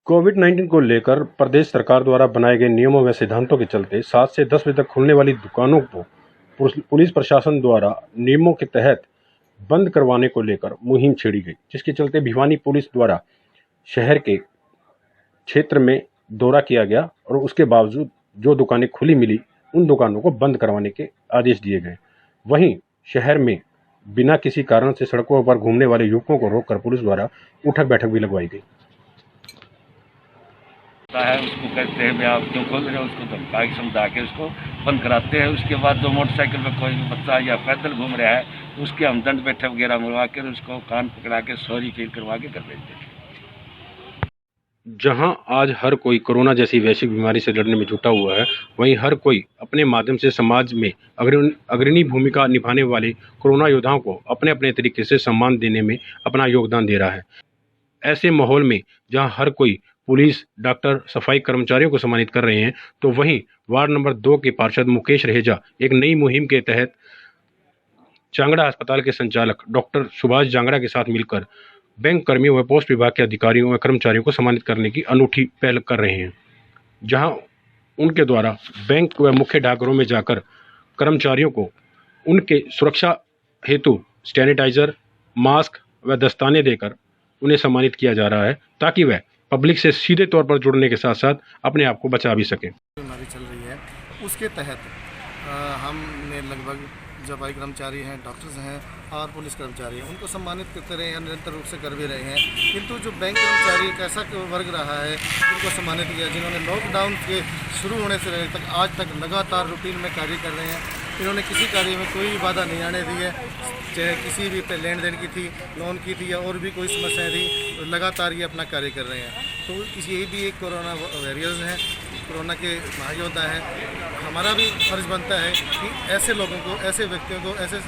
कोविड-19 को लेकर प्रदेश सरकार द्वारा बनाए गए नियमों व सिद्धांतों के चलते 7 से 10 बजे तक खुलने वाली दुकानों को पुलिस प्रशासन द्वारा नियमों के तहत बंद करवाने को लेकर मुहिम छेड़ी गई, जिसके चलते भिवानी पुलिस द्वारा शहर के क्षेत्र में दौरा किया गया और उसके बावजूद जो दुकानें खुली मिली उन दुकानों को बंद करवाने के आदेश दिए गए। वहीं शहर में बिना किसी कारण से सड़कों पर घूमने वाले युवकों को रोककर पुलिस द्वारा उठक बैठक भी लगवाई गई। है उसको कहते हैं भाई आप क्यों खोल रहे हो, उसको धमका के समझा के उसको बंद कराते हैं। उसके बाद जो मोटरसाइकिल पे कोई भी बच्चा या पैदल घूम रहा है उसके हम दंड बैठक वगैरह मरवा कर उसको कान पकड़ा के सॉरी फील करवा के कर देते हैं। जहां आज हर कोई कोरोना जैसी वैश्विक बीमारी से लड़ने में जुटा हुआ है, वहीं हर कोई अपने माध्यम से समाज में अग्रणी भूमिका निभाने वाले कोरोना योद्धाओं को अपने अपने तरीके से सम्मान देने में अपना योगदान दे रहा है। ऐसे माहौल में जहां हर कोई पुलिस, डॉक्टर, सफाई कर्मचारियों को सम्मानित कर रहे हैं, तो वहीं वार्ड नंबर 2 के पार्षद मुकेश रहेजा एक नई मुहिम के तहत चांगड़ा अस्पताल के संचालक डॉक्टर सुभाष जांगड़ा के साथ मिलकर बैंक कर्मियों व पोस्ट विभाग के अधिकारियों व कर्मचारियों को सम्मानित करने की अनूठी पहल कर रहे हैं। जहां उनके द्वारा बैंक व मुख्य डाकघरों में जाकर कर्मचारियों को उनके सुरक्षा हेतु सैनिटाइजर, मास्क व दस्ताने देकर उन्हें सम्मानित किया जा रहा है, ताकि वह पब्लिक से सीधे तौर पर जुड़ने के साथ साथ अपने आप को बचा भी सके। बीमारी चल रही है उसके तहत हमने लगभग जो भाई कर्मचारी हैं, डॉक्टर्स हैं और पुलिस कर्मचारी हैं, उनको सम्मानित करते रहे हैं, निरंतर रूप से कर भी रहे हैं। किंतु जो बैंक कर्मचारी एक ऐसा वर्ग रहा है जिनको सम्मानित किया, जिन्होंने लॉकडाउन के शुरू होने से तक आज तक लगातार रूटीन में कार्य कर रहे हैं। इन्होंने किसी कार्य में कोई बाधा नहीं आने दी है, चाहे किसी भी लेन देन की थी, लोन की थी या और भी कोई समस्याएं थी, तो लगातार ये अपना कार्य कर रहे हैं। तो यही भी एक कोरोना वॉरियर्स हैं, कोरोना के महायोद्धा हैं। हमारा भी फर्ज बनता है कि ऐसे लोगों को, ऐसे व्यक्तियों को, ऐसे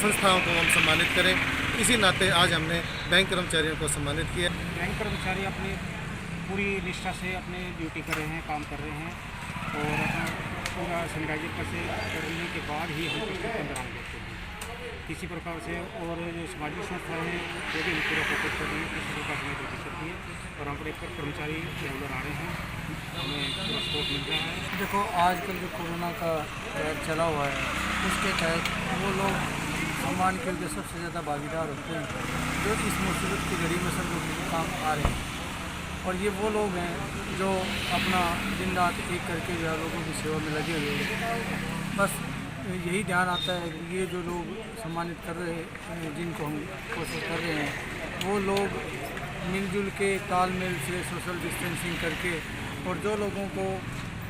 संस्थाओं को हम सम्मानित करें। इसी नाते आज हमने बैंक कर्मचारियों को सम्मानित किया। बैंक कर्मचारी अपनी पूरी निष्ठा से अपनी ड्यूटी कर रहे हैं, काम कर रहे हैं और अपना पूरा सैनिटाइजर से करने के बाद ही हम उसको अंदर आने देते हैं किसी प्रकार से। और जो सामाजिक संस्थाएँ हैं वो भी पूरा फोकस कर रही है, किसी प्रकार से ड्यूटी करती है और हम पर एक कर्मचारी रेगुलर आ रहे हैं, हमें पूरा सपोर्ट मिल रहा है। देखो आजकल जो कोरोना का दौर चला हुआ है उसके तहत वो लोग सम्मान के लिए सबसे ज़्यादा भागीदार होते हैं जो इस मुसीबत की घड़ी में सब लोग काम आ रहे हैं। और ये वो लोग हैं जो अपना दिन रात एक करके जो है लोगों की सेवा में लगे हुए हैं। बस यही ध्यान आता है कि ये जो लोग सम्मानित कर रहे हैं, जिनको हम कोशिश कर रहे हैं, वो लोग मिलजुल के तालमेल से सोशल डिस्टेंसिंग करके और जो लोगों को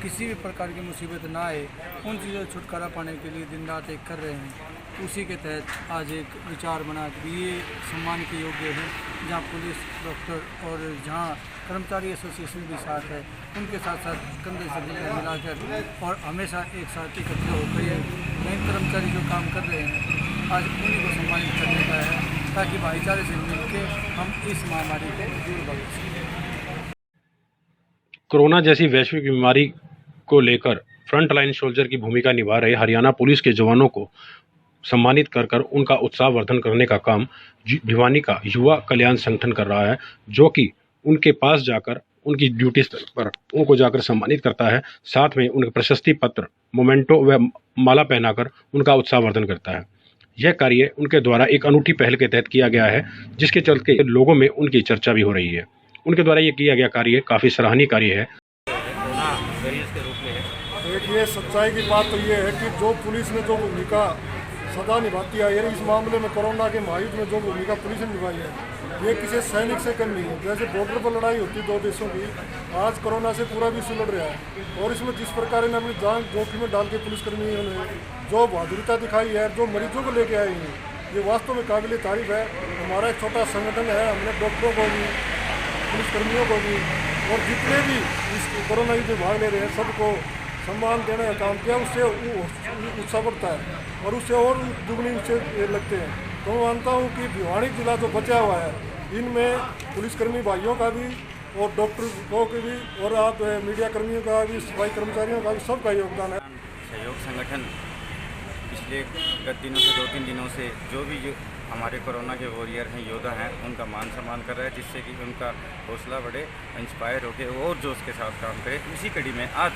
किसी भी प्रकार की मुसीबत ना आए उन चीज़ों से छुटकारा पाने के लिए दिन रात एक कर रहे हैं। उसी के तहत आज एक विचार बना कि ये सम्मान के योग्य है, जहाँ पुलिस, डॉक्टर और जहाँ कर्मचारी एसोसिएशन भी साथ है, उनके साथ साथ कंधे से कंधे मिलाकर और हमेशा एक साथ इकट्ठे होकर ये बैंक कर्मचारी जो काम कर रहे हैं आज उन्हीं को सम्मानित करने का है, ताकि भाईचारे से मिलकर हम इस महामारी को दूर भगा सकें। कोरोना जैसी वैश्विक बीमारी को लेकर फ्रंट लाइन सोल्जर की भूमिका निभा रहे हरियाणा पुलिस के जवानों को सम्मानित कर उनका उत्साह वर्धन करने का काम भिवानी का युवा कल्याण संगठन कर रहा है, जो कि उनके पास जाकर उनकी ड्यूटी स्थल पर उनको जाकर सम्मानित करता है, साथ में उनके प्रशस्ति पत्र, मोमेंटो व माला पहनाकर उनका उत्साह वर्धन करता है। यह कार्य उनके द्वारा एक अनूठी पहल के तहत किया गया है, जिसके चलते लोगों में उनकी चर्चा भी हो रही है। उनके द्वारा ये किया गया कार्य काफ़ी सराहनीय कार्य है। देखिए, सच्चाई की बात तो ये है कि जो पुलिस ने जो भूमिका सदा निभाती आई है, इस मामले में कोरोना के महायुद्ध में जो भूमिका पुलिस ने निभाई है, ये किसी सैनिक से कम नहीं है। जैसे बॉर्डर पर लड़ाई होती है दो देशों की, आज कोरोना से पूरा विश्व लड़ रहा है और इसमें जिस प्रकार ने अपनी जान जोखिम में डाल के पुलिसकर्मियों ने जो बहादुरता दिखाई है, जो मरीजों को लेके आए हैं, ये वास्तव में काबिल तारीफ है। हमारा एक छोटा संगठन है, हमने डॉक्टरों को भी, पुलिसकर्मियों को भी और जितने भी इस कोरोना युद्ध में भाग ले रहे हैं सबको सम्मान देने का काम किया। उससे उत्साह बढ़ता है और उससे और दुगनी उससे लगते हैं। तो मैं मानता हूँ कि भिवानी जिला जो बचा हुआ है, इनमें पुलिसकर्मी भाइयों का भी और डॉक्टरों के भी और आप मीडिया कर्मियों का भी, सफाई कर्मचारियों का भी, सबका योगदान है। सहयोग संगठन पिछले दिनों से 2-3 दिनों से जो भी हमारे कोरोना के वॉरियर हैं, योद्धा हैं, उनका मान सम्मान कर रहा है, जिससे कि उनका हौसला बढ़े, इंस्पायर होकर और जोश के साथ काम करे। उसी कड़ी में आज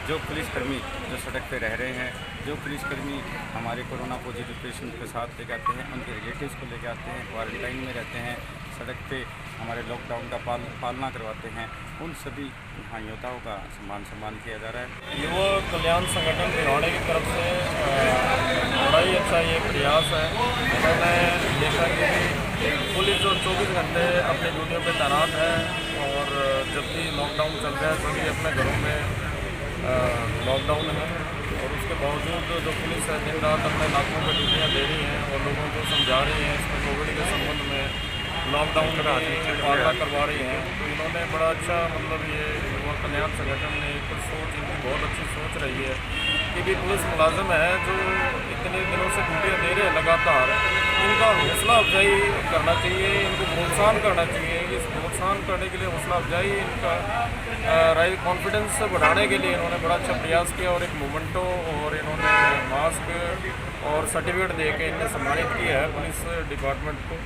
जो पुलिसकर्मी जो सड़क पे रह रहे हैं, जो पुलिसकर्मी हमारे कोरोना पॉजिटिव पेशेंट के साथ लेके आते हैं, उनके रिलेटिव्स को लेके आते हैं, क्वारंटाइन में रहते हैं, सड़क पे हमारे लॉकडाउन का पालना करवाते हैं, उन सभी यहाँ योद्धाओं का सम्मान किया जा रहा है। युवा कल्याण संगठन भिवाड़ी की तरफ से बड़ा ही अच्छा ये प्रयास है। इन्होंने देखा कि पुलिस जो 24 घंटे अपनी ड्यूटियों पे तैनात है और जबकि लॉकडाउन चल रहा है, सभी अपने घरों में लॉकडाउन है और उसके बावजूद जो पुलिस है दिन रात अपने नाकों पर ड्यूटियाँ दे रही हैं और लोगों को समझा रही हैं इसमें कोविड के संबंध में, लॉकडाउन का पालना करवा रही हैं। तो इन्होंने बड़ा अच्छा मतलब ये युवा कल्याण संगठन ने एक सोच, इनकी बहुत अच्छी सोच रही है कि भी पुलिस मुलाजिम है जो इतने दिनों से ड्यूटियाँ दे रहे हैं लगातार, इनका हौसला अफजाई करना चाहिए, इनको प्रोत्साहन करना चाहिए। इस प्रोत्साहन करने के लिए हौसला अफजाई इनका राइट कॉन्फिडेंस बढ़ाने के लिए इन्होंने बड़ा अच्छा प्रयास किया और एक मोमेंटो और इन्होंने मास्क और सर्टिफिकेट दे के इन्हें सम्मानित किया है पुलिस डिपार्टमेंट को,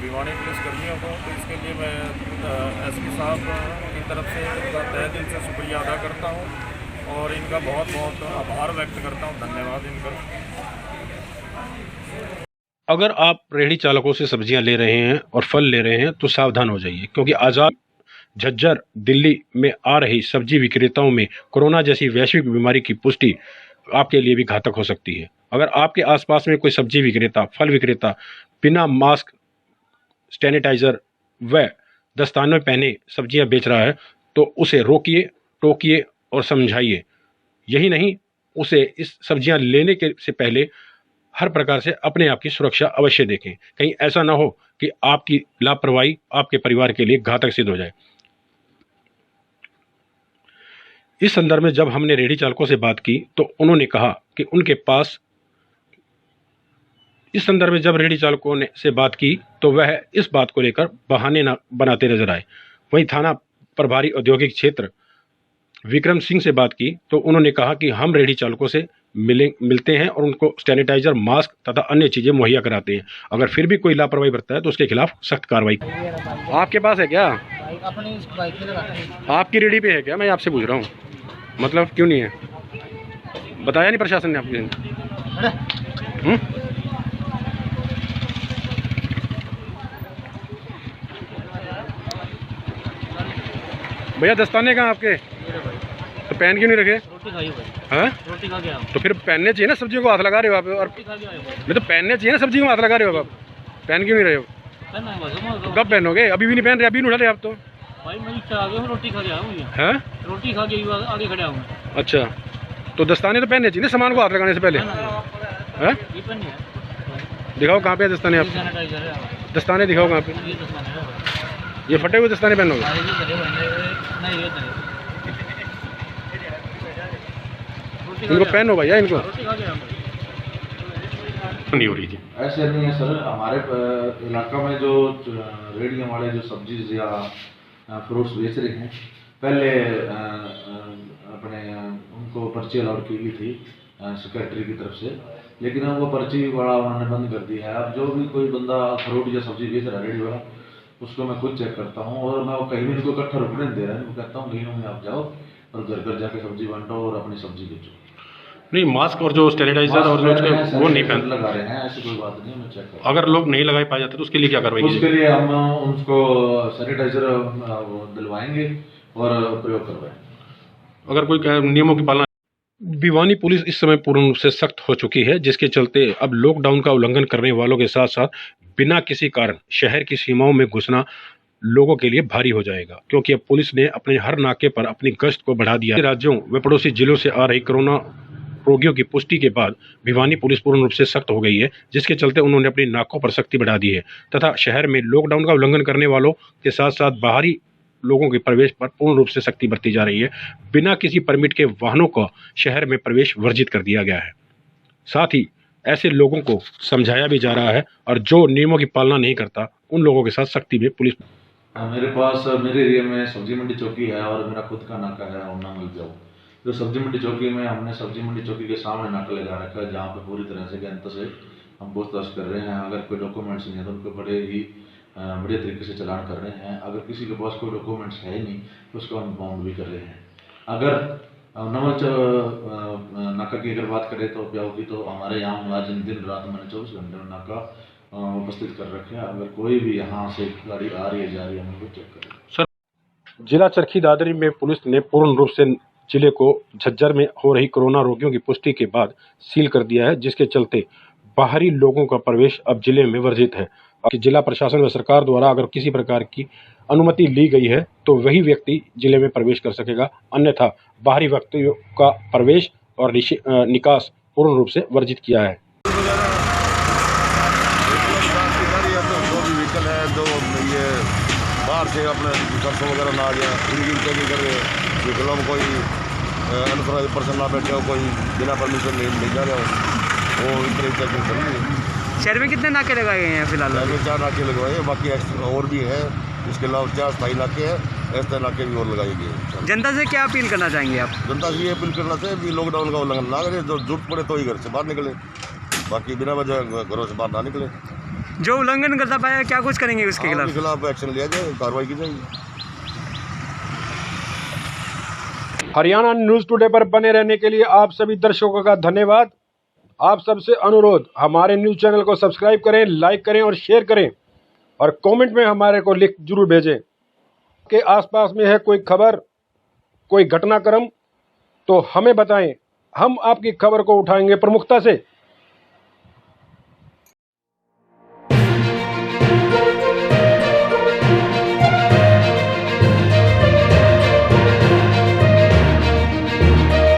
भिवानी पुलिस कर्मियों को। तो इसके लिए मैं एसपी साहब की तरफ से इनका तहे दिल से शुक्रिया अदा करता हूँ और इनका बहुत बहुत आभार व्यक्त करता हूँ, धन्यवाद इनका। अगर आप रेहड़ी चालकों से सब्जियां ले रहे हैं और फल ले रहे हैं तो सावधान हो जाइए, क्योंकि आज़ाद झज्जर दिल्ली में आ रही सब्जी विक्रेताओं में कोरोना जैसी वैश्विक बीमारी की पुष्टि आपके लिए भी घातक हो सकती है। अगर आपके आसपास में कोई सब्जी विक्रेता, फल विक्रेता बिना मास्क, सैनिटाइजर व दस्ताने पहने सब्जियां बेच रहा है तो उसे रोकिए, टोकिए और समझाइए। यही नहीं, उसे इस सब्जियां लेने के से पहले हर प्रकार से अपने आप की सुरक्षा अवश्य देखें। कहीं ऐसा ना हो कि आपकी लापरवाही आपके परिवार के लिए घातक सिद्ध हो जाए। इस संदर्भ में जब हमने रेहड़ी चालकों से बात की तो उन्होंने कहा कि उनके पास से बात की तो वह इस बात को लेकर बहाने न बनाते नजर आए। वहीं थाना प्रभारी औद्योगिक क्षेत्र विक्रम सिंह से बात की तो उन्होंने कहा कि हम रेहड़ी चालकों से मिलते हैं और उनको सैनिटाइजर, मास्क तथा अन्य चीज़ें मुहैया कराते हैं। अगर फिर भी कोई लापरवाही बरतता है तो उसके खिलाफ सख्त कार्रवाई। आपके पास है क्या? अपनी बाइक में लगाते हैं। आपकी रेहड़ी पे है क्या? मैं आपसे पूछ रहा हूँ, मतलब क्यों नहीं है? बताया नहीं प्रशासन ने आपके? भैया दस्ताने कहाँ आपके? तो पहन क्यों नहीं रखे? रोटी खाई भाई। हाँ, रोटी खा गया। तो फिर पहनने चाहिए ना, सब्जियों को हाथ लगा रहे हो आप। और नहीं तो पहनने चाहिए ना, सब्जियों को हाथ लगा रहे हो आप, पहन क्यों नहीं रहे हो? कब पहनोगे? अभी भी नहीं पहन रहे, अभी नहीं उठा रहे आप तो। भाई मैं इतना आगे हूँ, रोटी खा गया हूँ। हैं? रोटी खा के आगे खड़ा हूँ। अच्छा, तो दस्ताने तो पहनने चाहिए ना सामान को हाथ लगाने से पहले। हैं? ये पहन है। दिखाओ कहाँ पे है दस्ताने आप? सैनिटाइजर है। दस्ताने दिखाओ कहाँ पे? ये दस्ताने है भाई। ये फटे हुए दस्ताने पहनोगे? नहीं ये इनको पहनो भैया, इनको रोटी खा गया। नहीं हो रही थी। ऐसे नहीं है सर, हमारे इलाका में जो रेहड़ियों वाले जो सब्जी या फ्रूट्स बेच रहे हैं, पहले अपने उनको पर्ची अलाउड की गई थी सेक्रेटरी की तरफ से, लेकिन अब वो पर्ची वाला उन्होंने बंद कर दिया है। अब जो भी कोई बंदा फ्रूट या सब्जी बेच रहा है रेहड़ी वाला, उसको मैं खुद चेक करता हूँ और मैं कहीं भी इनको इकट्ठा रुकने नहीं दे रहा है। मैं कहता हूँ गलियों में आप जाओ और घर घर जाके सब्जी बांटो और अपनी सब्जी बेचो। नहीं, मास्क और जो सैनिटाइजर और जो उसके वो नहीं पहन लगा रहे हैं, ऐसी कोई बात नहीं है, मैं चेक करता हूं। अगर लोग नहीं लगाए पाए जाते तो उसके लिए क्या कार्रवाई? उसके लिए हम उनको सैनिटाइजर दिलवाएंगे और प्रयोग करवाएंगे। अगर कोई नियमों की पालना। भिवानी पुलिस इस समय पूर्ण रूप से सख्त हो चुकी है, जिसके चलते अब लॉकडाउन का उल्लंघन करने वालों के साथ साथ बिना किसी कारण शहर की सीमाओं में घुसना लोगों के लिए भारी हो जाएगा, क्योंकि अब पुलिस ने अपने हर नाके पर अपनी गश्त को बढ़ा दिया है। राज्यों व पड़ोसी जिलों से आ रही कोरोना रोगियों की पुष्टि के बाद भिवानी पुलिस पूर्ण रूप से सख्त हो गई है, जिसके चलते उन्होंने अपनी नाकों पर सख्ती बढ़ा दी है तथा शहर में लॉकडाउन का उल्लंघन करने वालों के साथ साथ बाहरी लोगों के प्रवेश पर पूर्ण रूप से सख्ती बरती जा रही है। बिना किसी परमिट के वाहनों का शहर में प्रवेश वर्जित कर दिया गया है। साथ ही ऐसे लोगों को समझाया भी जा रहा है और जो नियमों की पालना नहीं करता उन लोगों के साथ सख्ती में पुलिस। मेरे पास मेरे एरिया में सब्जी मंडी चौकी है और मेरा खुद का नाका है होना मिल जाओ। जो सब्जी मंडी चौकी में हमने सब्जी मंडी चौकी के सामने नाका लगा रखा है, जहाँ पे पूरी तरह से गंत से हम पूछताछ कर रहे हैं। अगर कोई डॉक्यूमेंट्स नहीं है तो उनको बड़े ही बढ़िया तरीके से चालान कर रहे हैं। अगर किसी के पास कोई डॉक्यूमेंट्स है ही नहीं तो उसको हम बाउंड भी कर रहे हैं। अगर नवल नाका की अगर बात करें तो क्या होगी, तो हमारे यहाँ मुलाजिम दिन रात मैंने 24 घंटे में नाका उपस्थित कर रखे हैं। अगर कोई भी यहाँ से गाड़ी आ रही है जा रही है हम उनको चेक करें। सर, जिला चरखी दादरी में पुलिस ने पूर्ण रूप से जिले को झज्जर में हो रही कोरोना रोगियों की पुष्टि के बाद सील कर दिया है, जिसके चलते बाहरी लोगों का प्रवेश अब जिले में वर्जित है। जिला प्रशासन व सरकार द्वारा अगर किसी प्रकार की अनुमति ली गई है तो वही व्यक्ति जिले में प्रवेश कर सकेगा, अन्यथा बाहरी व्यक्तियों का प्रवेश और निकास पूर्ण रूप से वर्जित किया है। जो भी व्हीकल है, जो ये बाहर से अपने सरसों वगैरह ना आ गया, इनकी चेकिंग कर रहे हैं। व्हीकलों में कोई अनऑथराइज्ड पर्सन ना बैठे हो, कोई बिना परमिशन नहीं जा रहा हो, वो इस तरह चेकिंग कर रही है। शहर में कितने नाके लगाए गए हैं फिलहाल? शहर में 4 नाके लगवाए हैं, बाकी और भी है। इसके अलावा 4 स्थायी नाके हैं, ऐसे नाके भी और लगाए गए। जनता से क्या अपील करना चाहेंगे आप? जनता से ये अपील करना चाहिए कि लॉकडाउन का उल्लंघन ना करें, जो जरूरत पड़े तो ही घर से बाहर निकले, बाकी बिना वजह घरों से बाहर ना निकले। जो उल्लंघन करता पाया क्या कुछ करेंगे उसके खिलाफ एक्शन लिया जाए, कार्रवाई की जाएगी। हरियाणा न्यूज़ टुडे पर बने रहने के लिए आप सभी दर्शकों का धन्यवाद। आप सबसे अनुरोध, हमारे न्यूज़ चैनल को सब्सक्राइब करें, लाइक करें और शेयर करें, और कमेंट में हमारे को लिख जरूर भेजें कि आसपास में है कोई खबर, कोई घटनाक्रम, तो हमें बताएं। हम आपकी खबर को उठाएंगे प्रमुखता से।